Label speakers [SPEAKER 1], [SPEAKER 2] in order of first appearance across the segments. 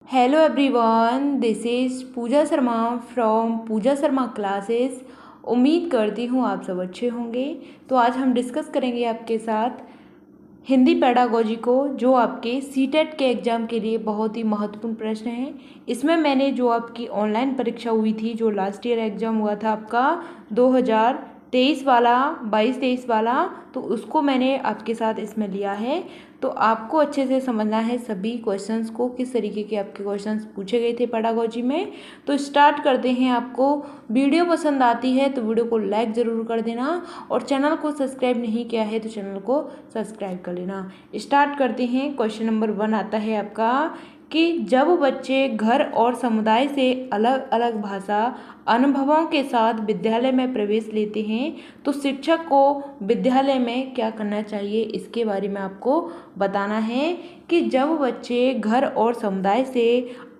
[SPEAKER 1] Hello everyone, this is Pooja Sharma from Pooja Sharma classes. उम्मीद करती हूँ आप सब अच्छे होंगे। तो आज हम डिस्कस करेंगे आपके साथ हिंदी पेडागोजी को, जो आपके सीटेट के एग्ज़ाम के लिए बहुत ही महत्वपूर्ण प्रश्न है। इसमें मैंने जो आपकी ऑनलाइन परीक्षा हुई थी, जो लास्ट ईयर एग्ज़ाम हुआ था आपका 2023 वाला, 22-23 वाला, तो उसको मैंने आपके साथ इसमें लिया है। तो आपको अच्छे से समझना है सभी क्वेश्चंस को, किस तरीके के आपके क्वेश्चंस पूछे गए थे पेडागोजी में। तो स्टार्ट करते हैं। आपको वीडियो पसंद आती है तो वीडियो को लाइक ज़रूर कर देना, और चैनल को सब्सक्राइब नहीं किया है तो चैनल को सब्सक्राइब कर लेना। स्टार्ट करते हैं। क्वेश्चन नंबर 1 आता है आपका कि जब बच्चे घर और समुदाय से अलग अलग भाषा अनुभवों के साथ विद्यालय में प्रवेश लेते हैं तो शिक्षक को विद्यालय में क्या करना चाहिए, इसके बारे में आपको बताना है। कि जब बच्चे घर और समुदाय से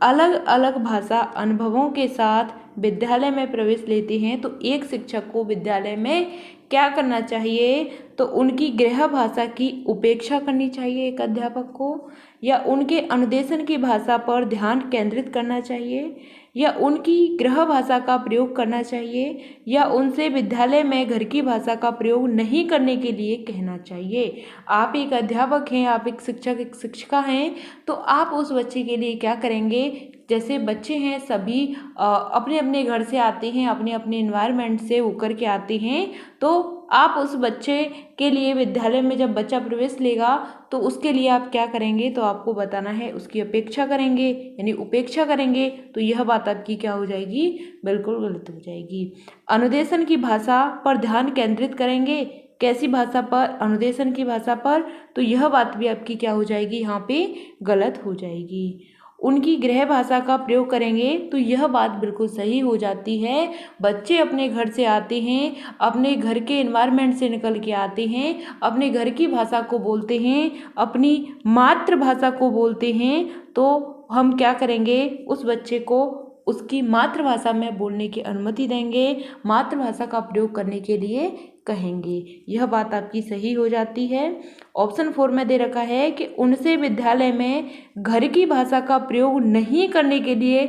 [SPEAKER 1] अलग अलग भाषा अनुभवों के साथ विद्यालय में प्रवेश लेते हैं तो एक शिक्षक को विद्यालय में क्या करना चाहिए। तो उनकी गृह भाषा की उपेक्षा करनी चाहिए एक अध्यापक को, या उनके अनुदेशन की भाषा पर ध्यान केंद्रित करना चाहिए, या उनकी गृह भाषा का प्रयोग करना चाहिए, या उनसे विद्यालय में घर की भाषा का प्रयोग नहीं करने के लिए कहना चाहिए। आप एक अध्यापक हैं, आप एक शिक्षक, एक शिक्षिका हैं, तो आप उस बच्चे के लिए क्या करेंगे। जैसे बच्चे हैं सभी अपने अपने घर से आते हैं, अपने अपने इन्वायरमेंट से होकर के आते हैं, तो आप उस बच्चे के लिए विद्यालय में जब बच्चा प्रवेश लेगा तो उसके लिए आप क्या करेंगे, तो आपको बताना है उसकी अपेक्षा करेंगे, यानी उपेक्षा करेंगे। तो यह बात आपकी क्या हो जाएगी, बिल्कुल गलत हो जाएगी। अनुदेशन की भाषा पर ध्यान केंद्रित करेंगे, कैसी भाषा पर, अनुदेशन की भाषा पर, तो यह बात भी आपकी क्या हो जाएगी, यहाँ पे गलत हो जाएगी। उनकी गृह भाषा का प्रयोग करेंगे, तो यह बात बिल्कुल सही हो जाती है। बच्चे अपने घर से आते हैं, अपने घर के एनवायरनमेंट से निकल के आते हैं, अपने घर की भाषा को बोलते हैं, अपनी मातृभाषा को बोलते हैं, तो हम क्या करेंगे, उस बच्चे को उसकी मातृभाषा में बोलने की अनुमति देंगे, मातृभाषा का प्रयोग करने के लिए कहेंगे। यह बात आपकी सही हो जाती है। ऑप्शन 4 में दे रखा है कि उनसे विद्यालय में घर की भाषा का प्रयोग नहीं करने के लिए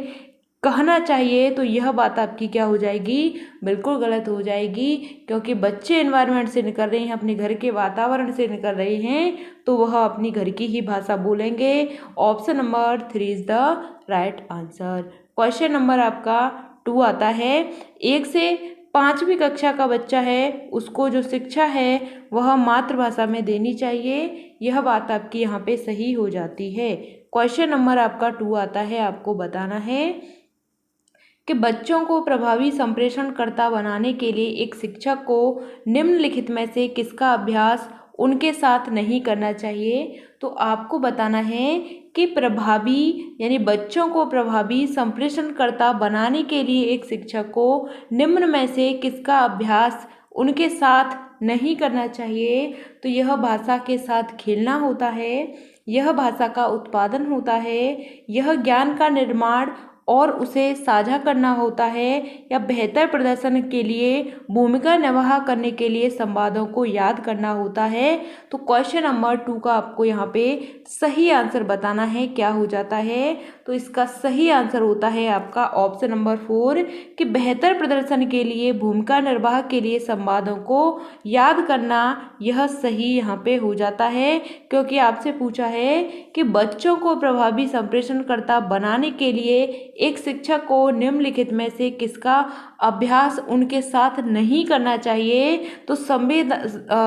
[SPEAKER 1] कहना चाहिए, तो यह बात आपकी क्या हो जाएगी, बिल्कुल गलत हो जाएगी। क्योंकि बच्चे एनवायरनमेंट से निकल रहे हैं, अपने घर के वातावरण से निकल रहे हैं, तो वह अपनी घर की ही भाषा बोलेंगे। Option number 3 is the right answer. Question number आपका 2 आता है। 1 से 5वीं कक्षा का बच्चा है, उसको जो शिक्षा है वह मातृभाषा में देनी चाहिए। यह बात आपकी यहाँ पे सही हो जाती है। क्वेश्चन नंबर आपका 2 आता है, आपको बताना है कि बच्चों को प्रभावी संप्रेषणकर्ता बनाने के लिए एक शिक्षक को निम्नलिखित में से किसका अभ्यास उनके साथ नहीं करना चाहिए। तो आपको बताना है कि प्रभावी, यानी बच्चों को प्रभावी संप्रेषणकर्ता बनाने के लिए एक शिक्षक को निम्न में से किसका अभ्यास उनके साथ नहीं करना चाहिए। तो यह भाषा के साथ खेलना होता है, यह भाषा का उत्पादन होता है, यह ज्ञान का निर्माण और उसे साझा करना होता है, या बेहतर प्रदर्शन के लिए भूमिका निर्वाह करने के लिए संवादों को याद करना होता है। तो क्वेश्चन नंबर 2 का आपको यहाँ पे सही आंसर बताना है, क्या हो जाता है। तो इसका सही आंसर होता है आपका ऑप्शन नंबर 4 कि बेहतर प्रदर्शन के लिए भूमिका निर्वाह के लिए संवादों को याद करना, यह सही यहाँ पे हो जाता है। क्योंकि आपसे पूछा है कि बच्चों को प्रभावी संप्रेषणकर्ता बनाने के लिए एक शिक्षक को निम्नलिखित में से किसका अभ्यास उनके साथ नहीं करना चाहिए। तो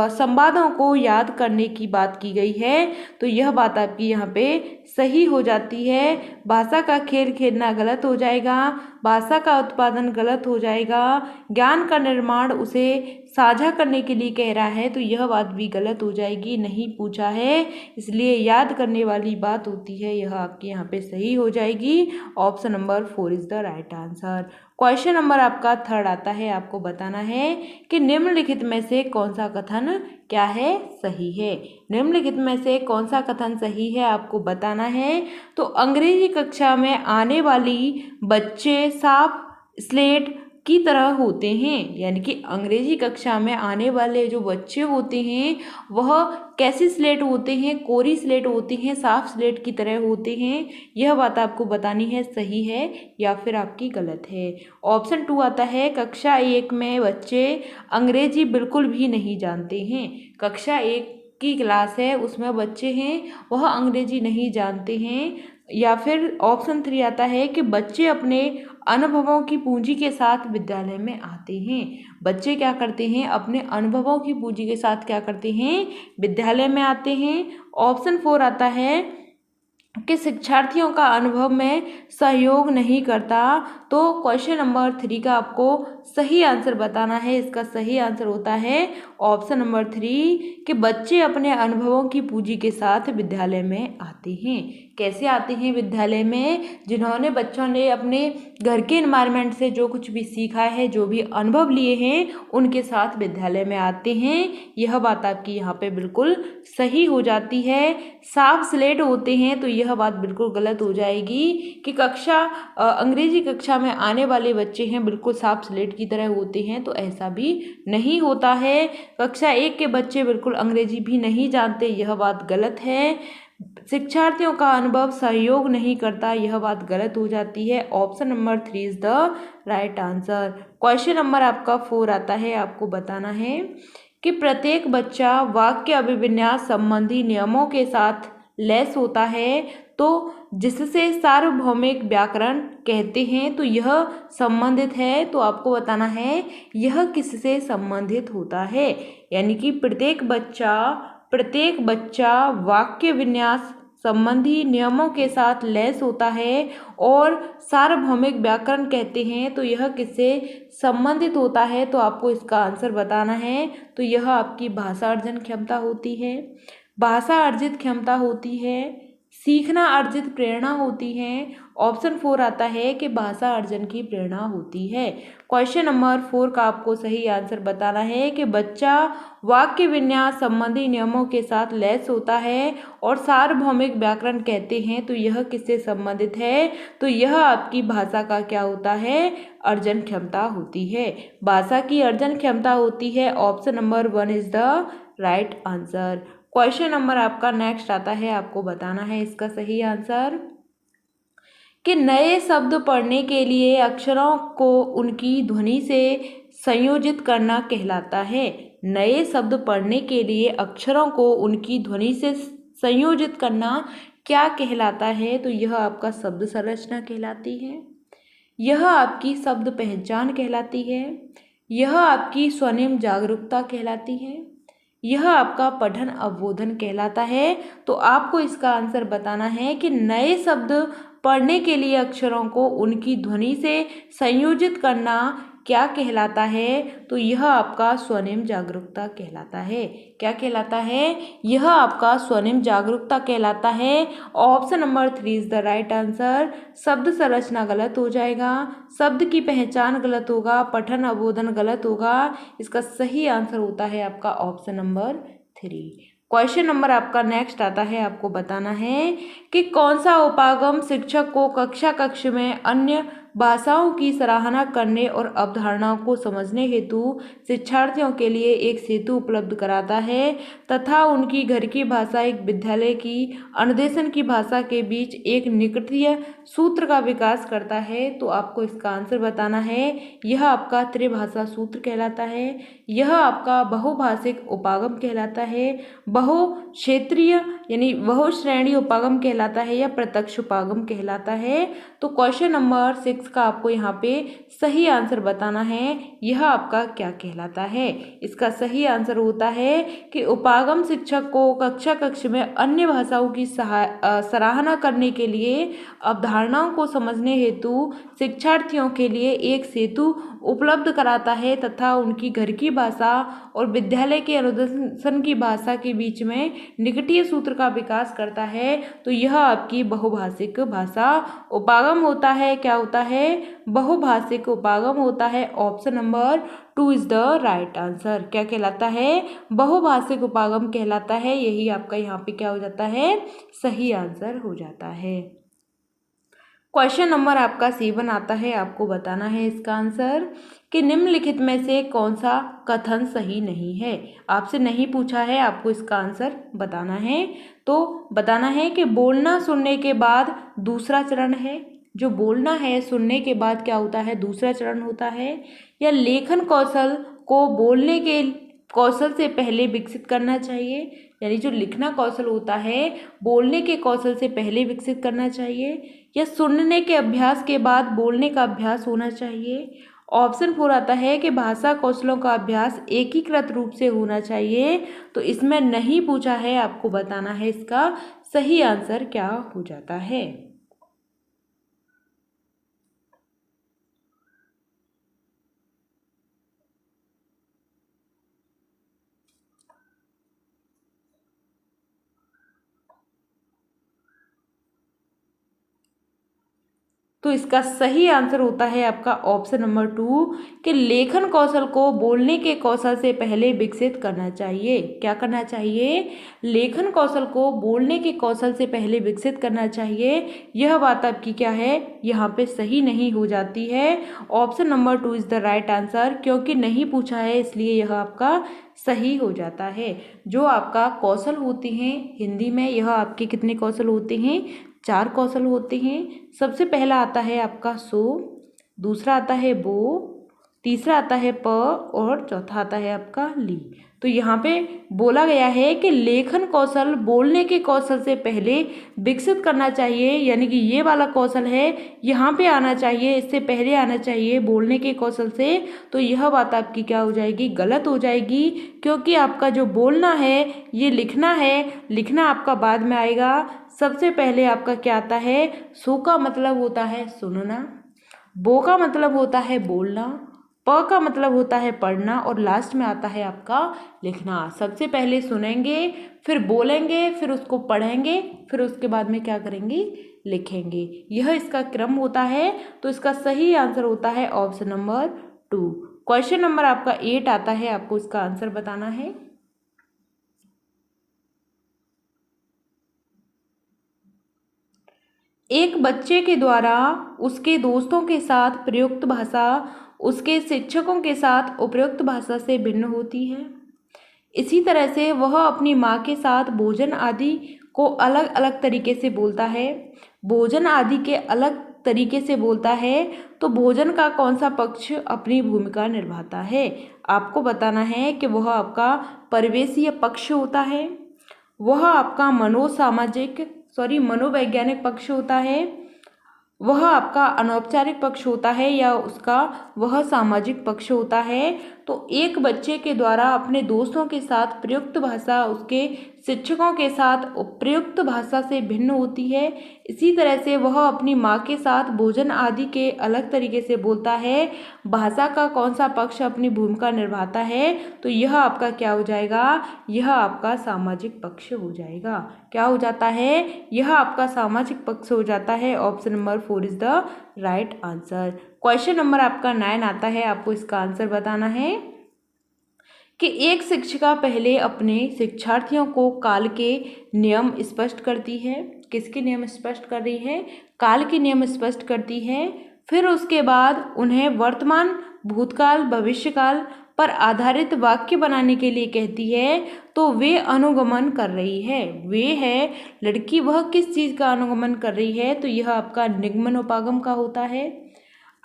[SPEAKER 1] संवादों को याद करने की बात की गई है, तो यह बात आपकी यहाँ पे सही हो जाती है। भाषा का खेल खेलना गलत हो जाएगा, भाषा का उत्पादन गलत हो जाएगा, ज्ञान का निर्माण उसे साझा करने के लिए कह रहा है, तो यह बात भी गलत हो जाएगी, नहीं पूछा है इसलिए याद करने वाली बात होती है, यह आपके यहाँ पे सही हो जाएगी। Option number 4 is the right answer. Question number आपका 3 आता है, आपको बताना है कि निम्नलिखित में से कौन सा कथन क्या है, सही है। निम्नलिखित में से कौन सा कथन सही है आपको बताना है। तो अंग्रेजी कक्षा में आने वाली बच्चे साफ स्लेट की तरह होते हैं, यानी कि अंग्रेजी कक्षा में आने वाले जो बच्चे होते हैं वह कैसी स्लेट होते हैं, कोरी स्लेट होती हैं, साफ स्लेट की तरह होते हैं। यह बात आपको बतानी है सही है या फिर आपकी गलत है। ऑप्शन 2 आता है कक्षा 1 में बच्चे अंग्रेजी बिल्कुल भी नहीं जानते हैं। कक्षा 1 की क्लास है, उसमें बच्चे हैं वह अंग्रेजी नहीं जानते हैं। या फिर ऑप्शन 3 आता है कि बच्चे अपने अनुभवों की पूंजी के साथ विद्यालय में आते हैं। बच्चे क्या करते हैं, अपने अनुभवों की पूंजी के साथ क्या करते हैं, विद्यालय में आते हैं। ऑप्शन 4 आता है कि शिक्षार्थियों का अनुभव में सहयोग नहीं करता। तो क्वेश्चन नंबर 3 का आपको सही आंसर बताना है। इसका सही आंसर होता है ऑप्शन नंबर 3 कि बच्चे अपने अनुभवों की पूंजी के साथ विद्यालय में आते हैं। कैसे आते हैं विद्यालय में, जिन्होंने बच्चों ने अपने घर के एनवायरनमेंट से जो कुछ भी सीखा है, जो भी अनुभव लिए हैं, उनके साथ विद्यालय में आते हैं। यह बात आपकी यहाँ पे बिल्कुल सही हो जाती है। साफ स्लेट होते हैं तो यह बात बिल्कुल गलत हो जाएगी कि अंग्रेजी कक्षा में आने वाले बच्चे हैं बिल्कुल साफ स्लेट की तरह होते हैं, तो ऐसा भी नहीं होता है। कक्षा 1 के बच्चे बिल्कुल अंग्रेजी भी नहीं जानते, यह बात गलत है। शिक्षार्थियों का अनुभव सहयोग नहीं करता, यह बात गलत हो जाती है। Option number 3 is the right answer. Question number आपका 4 आता है, आपको बताना है कि प्रत्येक बच्चा वाक्य अभिविन्यास संबंधी नियमों के साथ लैस होता है, तो जिससे सार्वभौमिक व्याकरण कहते हैं, तो यह संबंधित है। तो आपको बताना है यह किससे संबंधित होता है, यानी कि प्रत्येक बच्चा वाक्य विन्यास संबंधी नियमों के साथ लैस होता है और सार्वभौमिक व्याकरण कहते हैं, तो यह किससे संबंधित होता है। तो आपको इसका आंसर बताना है। तो यह आपकी भाषा अर्जन क्षमता होती है, भाषा अर्जित क्षमता होती है, सीखना अर्जित प्रेरणा होती है। ऑप्शन 4 आता है कि भाषा अर्जन की प्रेरणा होती है। क्वेश्चन नंबर 4 का आपको सही आंसर बताना है कि बच्चा वाक्य विन्यास संबंधी नियमों के साथ लैस होता है और सार्वभौमिक व्याकरण कहते हैं, तो यह किससे संबंधित है। तो यह आपकी भाषा का क्या होता है, अर्जन क्षमता होती है। भाषा की अर्जन क्षमता होती है। Option number 1 is the right answer. Question number आपका नेक्स्ट आता है, आपको बताना है इसका सही आंसर कि नए शब्द पढ़ने के लिए अक्षरों को उनकी ध्वनि से संयोजित करना कहलाता है। नए शब्द पढ़ने के लिए अक्षरों को उनकी ध्वनि से संयोजित करना क्या कहलाता है। तो यह आपका शब्द संरचना कहलाती है, यह आपकी शब्द पहचान कहलाती है, यह आपकी स्वनिम जागरूकता कहलाती है, यह आपका पठन अवबोधन कहलाता है। तो आपको इसका आंसर बताना है कि नए शब्द पढ़ने के लिए अक्षरों को उनकी ध्वनि से संयोजित करना क्या कहलाता है। तो यह आपका स्वनिम जागरूकता कहलाता है। क्या कहलाता है, यह आपका स्वनिम जागरूकता कहलाता है। Option number 3 is the right answer. शब्द संरचना गलत हो जाएगा, शब्द की पहचान गलत होगा, पठन अवबोधन गलत होगा। इसका सही आंसर होता है आपका ऑप्शन नंबर 3। क्वेश्चन नंबर आपका नेक्स्ट आता है, आपको बताना है कि कौन सा उपागम शिक्षक को कक्ष में अन्य भाषाओं की सराहना करने और अवधारणाओं को समझने हेतु शिक्षार्थियों के लिए एक सेतु उपलब्ध कराता है तथा उनकी घर की भाषा एक विद्यालय की अनुदेशन की भाषा के बीच एक निकटीय सूत्र का विकास करता है। तो आपको इसका आंसर बताना है। यह आपका त्रिभाषा सूत्र कहलाता है, यह आपका बहुभाषिक उपागम कहलाता है, बहु क्षेत्रीय यानी बहुश्रेणी उपागम कहलाता है, या प्रत्यक्ष उपागम कहलाता है। तो क्वेश्चन नंबर 6 का आपको यहाँ पे सही आंसर बताना है, यह आपका क्या कहलाता है। इसका सही आंसर होता है कि उपागम शिक्षक को कक्ष में अन्य भाषाओं की सराहना करने के लिए अवधारणाओं को समझने हेतु शिक्षार्थियों के लिए एक सेतु उपलब्ध कराता है तथा उनकी घर की भाषा और विद्यालय के अनुदेशन की भाषा के बीच में निकटीय सूत्र का विकास करता है। तो यह आपकी बहुभाषिक भाषा उपागम होता है। क्या होता है, बहुभाषिक उपागम होता है। Option number 2 is the right answer. क्या कहलाता है, बहुभाषिक उपागम कहलाता है। यही आपका यहाँ पे क्या हो जाता है, सही आंसर हो जाता है। क्वेश्चन नंबर आपका 7 आता है, आपको बताना है इसका आंसर कि निम्नलिखित में से कौन सा कथन सही नहीं है। आपसे नहीं पूछा है, आपको इसका आंसर बताना है। तो बताना है कि बोलना सुनने के बाद दूसरा चरण है। जो बोलना है सुनने के बाद क्या होता है, दूसरा चरण होता है। या लेखन कौशल को बोलने के कौशल से पहले विकसित करना चाहिए, यानी जो लिखना कौशल होता है बोलने के कौशल से पहले विकसित करना चाहिए। या सुनने के अभ्यास के बाद बोलने का अभ्यास होना चाहिए। ऑप्शन 4 आता है कि भाषा कौशलों का अभ्यास एकीकृत रूप से होना चाहिए। तो इसमें नहीं पूछा है, आपको बताना है इसका सही आंसर क्या हो जाता है। तो इसका सही आंसर होता है आपका ऑप्शन नंबर 2 कि लेखन कौशल को बोलने के कौशल से पहले विकसित करना चाहिए। क्या करना चाहिए, लेखन कौशल को बोलने के कौशल से पहले विकसित करना चाहिए। यह बात आपकी क्या है, यहाँ पे सही नहीं हो जाती है। Option number 2 is the right answer, क्योंकि नहीं पूछा है इसलिए यह आपका सही हो जाता है। जो आपका कौशल होते हैं हिंदी में, यह आपके कितने कौशल होते हैं, 4 कौशल होते हैं। सबसे पहला आता है आपका सो, दूसरा आता है बो, तीसरा आता है प और चौथा आता है आपका ली। तो यहाँ पे बोला गया है कि लेखन कौशल बोलने के कौशल से पहले विकसित करना चाहिए, यानी कि ये वाला कौशल है यहाँ पे आना चाहिए, इससे पहले आना चाहिए बोलने के कौशल से। तो यह बात आपकी क्या हो जाएगी, गलत हो जाएगी, क्योंकि आपका जो बोलना है ये लिखना है, लिखना आपका बाद में आएगा। सबसे पहले आपका क्या आता है, सो का मतलब होता है सुनना, बो का मतलब होता है बोलना, प का मतलब होता है पढ़ना और लास्ट में आता है आपका लिखना। सबसे पहले सुनेंगे, फिर बोलेंगे, फिर उसको पढ़ेंगे, फिर उसके बाद में क्या करेंगे, लिखेंगे। यह इसका क्रम होता है। तो इसका सही आंसर होता है ऑप्शन नंबर 2। क्वेश्चन नंबर आपका 8 आता है, आपको इसका आंसर बताना है। एक बच्चे के द्वारा उसके दोस्तों के साथ प्रयुक्त भाषा उसके शिक्षकों के साथ उपयुक्त भाषा से भिन्न होती है। इसी तरह से वह अपनी माँ के साथ भोजन आदि को अलग अलग तरीके से बोलता है। भोजन आदि के अलग तरीके से बोलता है, तो भोजन का कौन सा पक्ष अपनी भूमिका निभाता है। आपको बताना है कि वह आपका परिवेशीय पक्ष होता है, वह आपका मनोवैज्ञानिक पक्ष होता है, वह आपका अनौपचारिक पक्ष होता है, या उसका वह सामाजिक पक्ष होता है। तो एक बच्चे के द्वारा अपने दोस्तों के साथ प्रयुक्त भाषा उसके शिक्षकों के साथ प्रयुक्त भाषा से भिन्न होती है। इसी तरह से वह अपनी माँ के साथ भोजन आदि के अलग तरीके से बोलता है। भाषा का कौन सा पक्ष अपनी भूमिका निभाता है, तो यह आपका क्या हो जाएगा, यह आपका सामाजिक पक्ष हो जाएगा। क्या हो जाता है, यह आपका सामाजिक पक्ष हो जाता है। Option number 4 is the right answer. Question number आपका 9 आता है, आपको इसका आंसर बताना है कि एक शिक्षिका पहले अपने शिक्षार्थियों को काल के नियम स्पष्ट करती है। किसके नियम स्पष्ट कर रही है, काल के नियम स्पष्ट करती है। फिर उसके बाद उन्हें वर्तमान, भूतकाल, भविष्यकाल पर आधारित वाक्य बनाने के लिए कहती है। तो वे अनुगमन कर रही है, वे है लड़की, वह किस चीज़ का अनुगमन कर रही है, तो यह आपका निगमन उपागम का होता है,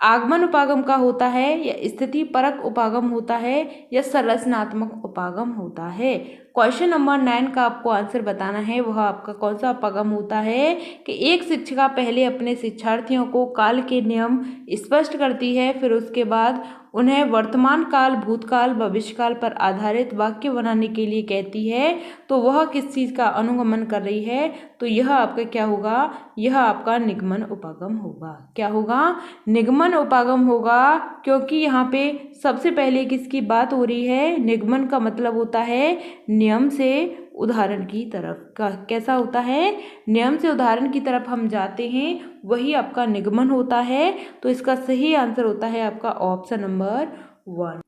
[SPEAKER 1] आगमन उपागम का होता है, या स्थिति परक उपागम होता है, या संरचनात्मक उपागम होता है। क्वेश्चन नंबर 9 का आपको आंसर बताना है, वह आपका कौन सा उपागम होता है कि एक शिक्षिका पहले अपने शिक्षार्थियों को काल के नियम स्पष्ट करती है, फिर उसके बाद उन्हें वर्तमान काल, भूतकाल, भविष्यकाल पर आधारित वाक्य बनाने के लिए कहती है। तो वह किस चीज़ का अनुगमन कर रही है, तो यह आपका क्या होगा, यह आपका निगमन उपागम होगा। क्या होगा, निगमन उपागम होगा, क्योंकि यहाँ पे सबसे पहले किसकी बात हो रही है, निगमन का मतलब होता है नियम से उदाहरण की तरफ का। कैसा होता है, नियम से उदाहरण की तरफ हम जाते हैं, वही आपका निगमन होता है। तो इसका सही आंसर होता है आपका ऑप्शन नंबर 1।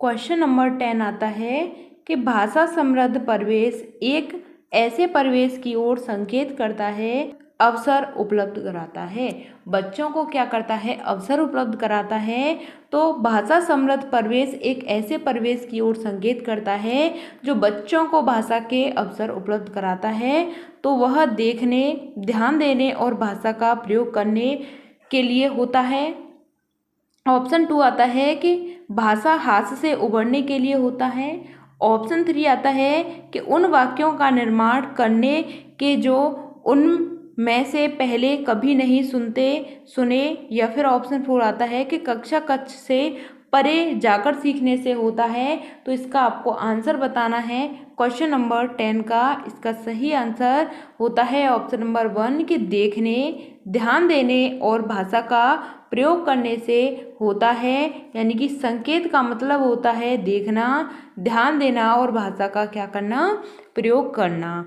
[SPEAKER 1] क्वेश्चन नंबर 10 आता है कि भाषा समृद्ध परिवेश एक ऐसे परिवेश की ओर संकेत करता है अवसर उपलब्ध कराता है। बच्चों को क्या करता है, अवसर उपलब्ध कराता है। तो भाषा समृद्ध परिवेश एक ऐसे परिवेश की ओर संकेत करता है जो बच्चों को भाषा के अवसर उपलब्ध कराता है। तो वह देखने, ध्यान देने और भाषा का प्रयोग करने के लिए होता है। ऑप्शन 2 आता है कि भाषा हास्य से उबरने के लिए होता है। ऑप्शन 3 आता है कि उन वाक्यों का निर्माण करने के जो उन में से पहले कभी नहीं सुने। या फिर ऑप्शन 4 आता है कि कक्षा कक्ष से परे जाकर सीखने से होता है। तो इसका आपको आंसर बताना है। क्वेश्चन नंबर 10 का इसका सही आंसर होता है ऑप्शन नंबर 1 कि देखने, ध्यान देने और भाषा का प्रयोग करने से होता है। यानी कि संकेत का मतलब होता है देखना, ध्यान देना और भाषा का क्या करना, प्रयोग करना।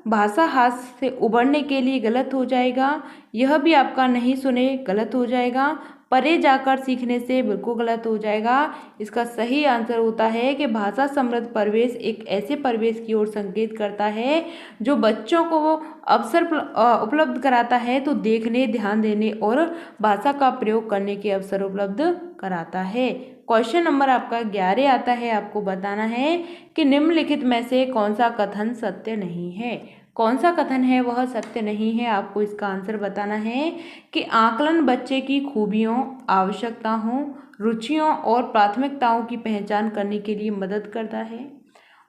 [SPEAKER 1] भाषा हास्य से उबरने के लिए गलत हो जाएगा। यह भी आपका नहीं सुने गलत हो जाएगा। परे जाकर सीखने से बिल्कुल गलत हो जाएगा। इसका सही आंसर होता है कि भाषा समृद्ध परिवेश एक ऐसे परिवेश की ओर संकेत करता है जो बच्चों को अवसर उपलब्ध कराता है। तो देखने, ध्यान देने और भाषा का प्रयोग करने के अवसर उपलब्ध कराता है। क्वेश्चन नंबर आपका 11 आता है। आपको बताना है कि निम्नलिखित में से कौन सा कथन सत्य नहीं है। कौन सा कथन है वह सत्य नहीं है, आपको इसका आंसर बताना है कि आकलन बच्चे की खूबियों, आवश्यकताओं, रुचियों और प्राथमिकताओं की पहचान करने के लिए मदद करता है।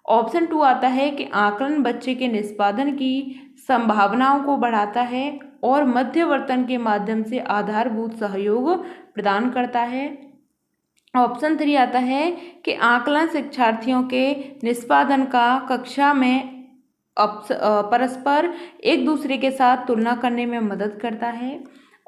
[SPEAKER 1] ऑप्शन 2 आता है कि आकलन बच्चे के निष्पादन की संभावनाओं को बढ़ाता है और मध्यवर्तन के माध्यम से आधारभूत सहयोग प्रदान करता है। ऑप्शन 3 आता है कि आकलन शिक्षार्थियों के निष्पादन का कक्षा में परस्पर एक दूसरे के साथ तुलना करने में मदद करता है।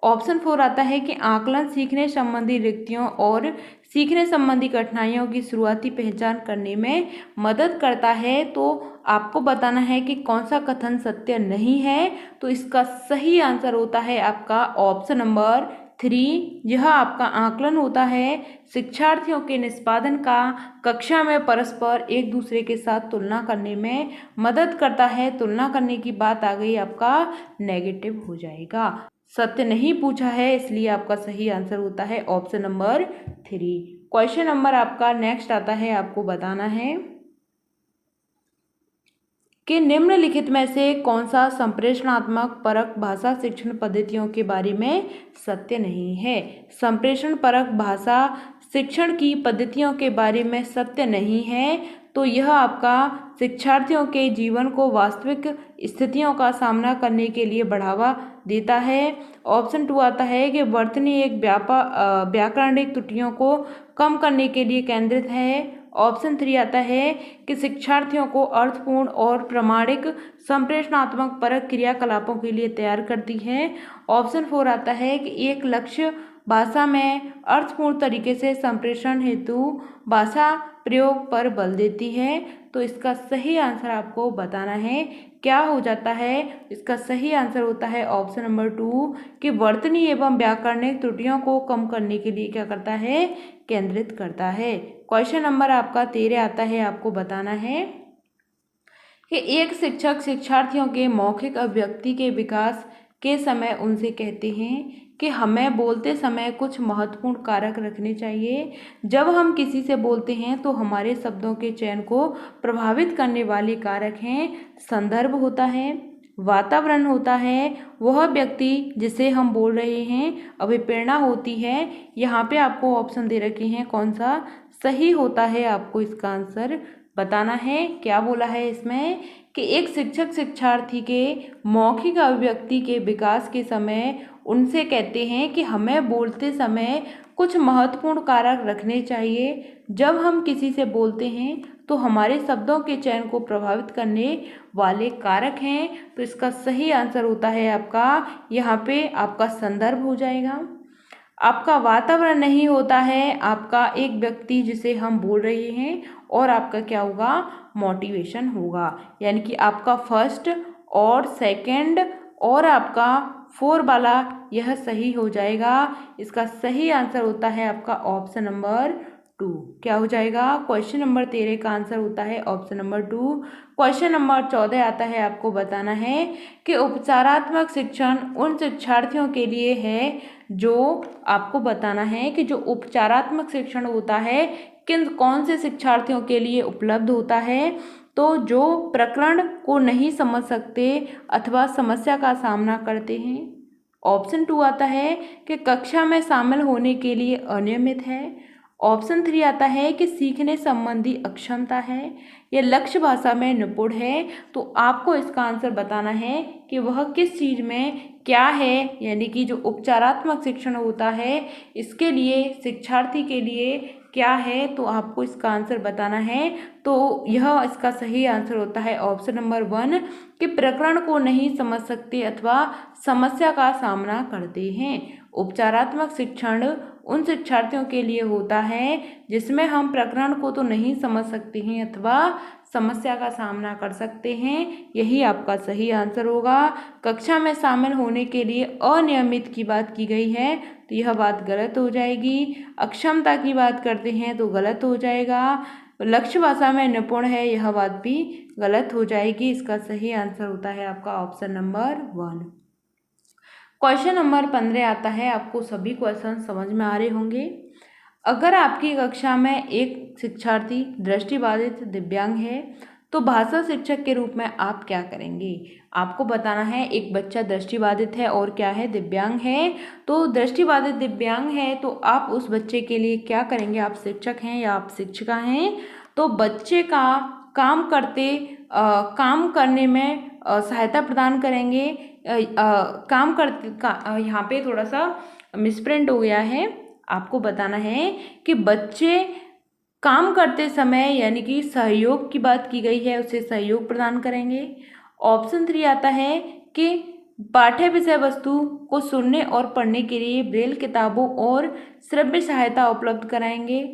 [SPEAKER 1] ऑप्शन 4 आता है कि आकलन सीखने संबंधी रिक्तियों और सीखने संबंधी कठिनाइयों की शुरुआती पहचान करने में मदद करता है। तो आपको बताना है कि कौन सा कथन सत्य नहीं है। तो इसका सही आंसर होता है आपका ऑप्शन नंबर 3। यह आपका आकलन होता है शिक्षार्थियों के निष्पादन का कक्षा में परस्पर एक दूसरे के साथ तुलना करने में मदद करता है। तुलना करने की बात आ गई, आपका नेगेटिव हो जाएगा। सत्य नहीं पूछा है, इसलिए आपका सही आंसर होता है ऑप्शन नंबर 3। क्वेश्चन नंबर आपका नेक्स्ट आता है। आपको बताना है कि निम्नलिखित में से कौन सा संप्रेषणात्मक परक भाषा शिक्षण पद्धतियों के बारे में सत्य नहीं है। संप्रेषण परक भाषा शिक्षण की पद्धतियों के बारे में सत्य नहीं है। तो यह आपका शिक्षार्थियों के जीवन को वास्तविक स्थितियों का सामना करने के लिए बढ़ावा देता है। ऑप्शन 2 आता है कि वर्तनी एक व्याकरणिक त्रुटियों को कम करने के लिए केंद्रित है। ऑप्शन 3 आता है कि शिक्षार्थियों को अर्थपूर्ण और प्रामाणिक संप्रेषणात्मक परक क्रियाकलापों के लिए तैयार करती है। ऑप्शन 4 आता है कि एक लक्ष्य भाषा में अर्थपूर्ण तरीके से संप्रेषण हेतु भाषा प्रयोग पर बल देती है। तो इसका सही आंसर आपको बताना है क्या हो जाता है। इसका सही आंसर होता है ऑप्शन नंबर 2 कि वर्तनी एवं व्याकरणिक त्रुटियों को कम करने के लिए क्या करता है, केंद्रित करता है। क्वेश्चन नंबर आपका 13 आता है। आपको बताना है कि एक शिक्षक शिक्षार्थियों के मौखिक अभिव्यक्ति के विकास के समय उनसे कहते हैं कि हमें बोलते समय कुछ महत्वपूर्ण कारक रखने चाहिए। जब हम किसी से बोलते हैं तो हमारे शब्दों के चयन को प्रभावित करने वाले कारक हैं संदर्भ होता है, वातावरण होता है, वह व्यक्ति जिसे हम बोल रहे हैं, अभिप्रेरणा होती है। यहाँ पे आपको ऑप्शन दे रखे हैं, कौन सा सही होता है आपको इसका आंसर बताना है। क्या बोला है इसमें कि एक शिक्षक शिक्षार्थी के मौखिक अभिव्यक्ति के विकास के समय उनसे कहते हैं कि हमें बोलते समय कुछ महत्वपूर्ण कारक रखने चाहिए। जब हम किसी से बोलते हैं तो हमारे शब्दों के चयन को प्रभावित करने वाले कारक हैं। तो इसका सही आंसर होता है आपका यहाँ पे आपका संदर्भ हो जाएगा। आपका वातावरण नहीं होता है, आपका एक व्यक्ति जिसे हम बोल रहे हैं, और आपका क्या होगा, मोटिवेशन होगा। यानी कि आपका फर्स्ट और सेकंड और आपका 4 वाला यह सही हो जाएगा। इसका सही आंसर होता है आपका ऑप्शन नंबर 2। क्या हो जाएगा? क्वेश्चन नंबर 13 का आंसर होता है ऑप्शन नंबर 2। क्वेश्चन नंबर 14 आता है, आपको बताना है कि उपचारात्मक शिक्षण उन शिक्षार्थियों के लिए है जो, आपको बताना है कि जो उपचारात्मक शिक्षण होता है कौन से शिक्षार्थियों के लिए उपलब्ध होता है। तो जो प्रकरण को नहीं समझ सकते अथवा समस्या का सामना करते हैं। ऑप्शन 2 आता है कि कक्षा में शामिल होने के लिए अनियमित है। ऑप्शन 3 आता है कि सीखने संबंधी अक्षमता है या लक्ष्य भाषा में निपुण है। तो आपको इसका आंसर बताना है कि वह किस चीज़ में क्या है, यानी कि जो उपचारात्मक शिक्षण होता है इसके लिए शिक्षार्थी के लिए क्या है। तो आपको इसका आंसर बताना है। तो यह इसका सही आंसर होता है ऑप्शन नंबर 1 कि प्रकरण को नहीं समझ सकते अथवा समस्या का सामना करते हैं। उपचारात्मक शिक्षण उन शिक्षार्थियों के लिए होता है जिसमें हम प्रकरण को तो नहीं समझ सकते हैं अथवा समस्या का सामना कर सकते हैं। यही आपका सही आंसर होगा। कक्षा में शामिल होने के लिए अनियमित की बात की गई है तो यह बात गलत हो जाएगी। अक्षमता की बात करते हैं तो गलत हो जाएगा। लक्ष्य भाषा में निपुण है, यह बात भी गलत हो जाएगी। इसका सही आंसर होता है आपका ऑप्शन नंबर 1। क्वेश्चन नंबर 15 आता है, आपको सभी क्वेश्चन समझ में आ रहे होंगे। अगर आपकी कक्षा में एक शिक्षार्थी दृष्टिबाधित दिव्यांग है तो भाषा शिक्षक के रूप में आप क्या करेंगे? आपको बताना है एक बच्चा दृष्टिबाधित है और क्या है, दिव्यांग है। तो दृष्टिबाधित दिव्यांग है तो आप उस बच्चे के लिए क्या करेंगे? आप शिक्षक हैं या आप शिक्षिका हैं तो बच्चे का काम करने में सहायता प्रदान करेंगे। यहाँ पे थोड़ा सा मिसप्रिंट हो गया है। आपको बताना है कि बच्चे काम करते समय यानी कि सहयोग की बात की गई है, उसे सहयोग प्रदान करेंगे। ऑप्शन 3 आता है कि पाठ्य विषय वस्तु को सुनने और पढ़ने के लिए ब्रेल किताबों और श्रव्य सहायता उपलब्ध कराएंगे।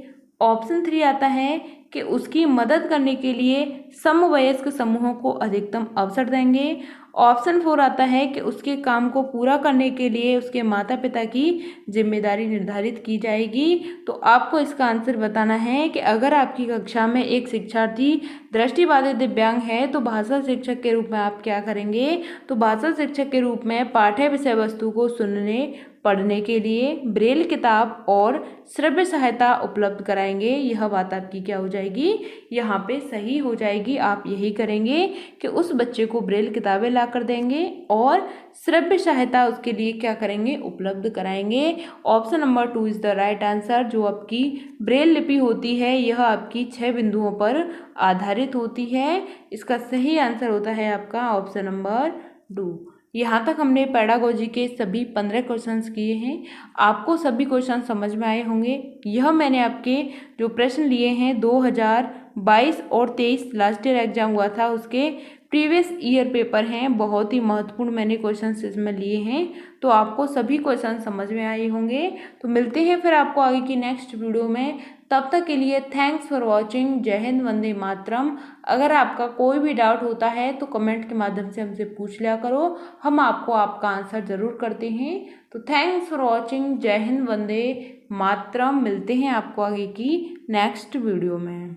[SPEAKER 1] ऑप्शन 3 आता है कि उसकी मदद करने के लिए समवयस्क समूहों को अधिकतम अवसर देंगे। ऑप्शन 4 आता है कि उसके काम को पूरा करने के लिए उसके माता पिता की जिम्मेदारी निर्धारित की जाएगी। तो आपको इसका आंसर बताना है कि अगर आपकी कक्षा में एक शिक्षार्थी दृष्टिबाधित दिव्यांग है तो भाषा शिक्षक के रूप में आप क्या करेंगे? तो भाषा शिक्षक के रूप में पाठ्य विषय वस्तु को सुनने पढ़ने के लिए ब्रेल किताब और श्रव्य सहायता उपलब्ध कराएंगे। यह बात आपकी क्या हो जाएगी? यहाँ पे सही हो जाएगी। आप यही करेंगे कि उस बच्चे को ब्रेल किताबें ला कर देंगे और श्रव्य सहायता उसके लिए क्या करेंगे? उपलब्ध कराएंगे। Option number 2 is the right answer. जो आपकी ब्रेल लिपि होती है यह आपकी 6 बिंदुओं पर आधारित होती है। इसका सही आंसर होता है आपका ऑप्शन नंबर 2। यहाँ तक हमने पेडागोजी के सभी 15 क्वेश्चंस किए हैं। आपको सभी क्वेश्चन समझ में आए होंगे। यह मैंने आपके जो प्रश्न लिए हैं 2022 और 23 लास्ट ईयर एग्जाम हुआ था उसके प्रीवियस ईयर पेपर हैं। बहुत ही महत्वपूर्ण मैंने क्वेश्चंस इसमें लिए हैं। तो आपको सभी क्वेश्चन समझ में आए होंगे। तो मिलते हैं फिर आपको आगे की नेक्स्ट वीडियो में। तब तक के लिए थैंक्स फॉर वॉचिंग। जय हिंद, वंदे मातरम। अगर आपका कोई भी डाउट होता है तो कमेंट के माध्यम से हमसे पूछ लिया करो, हम आपको आपका आंसर ज़रूर करते हैं। तो थैंक्स फॉर वॉचिंग। जय हिंद, वंदे मातरम। मिलते हैं आपको आगे की नेक्स्ट वीडियो में।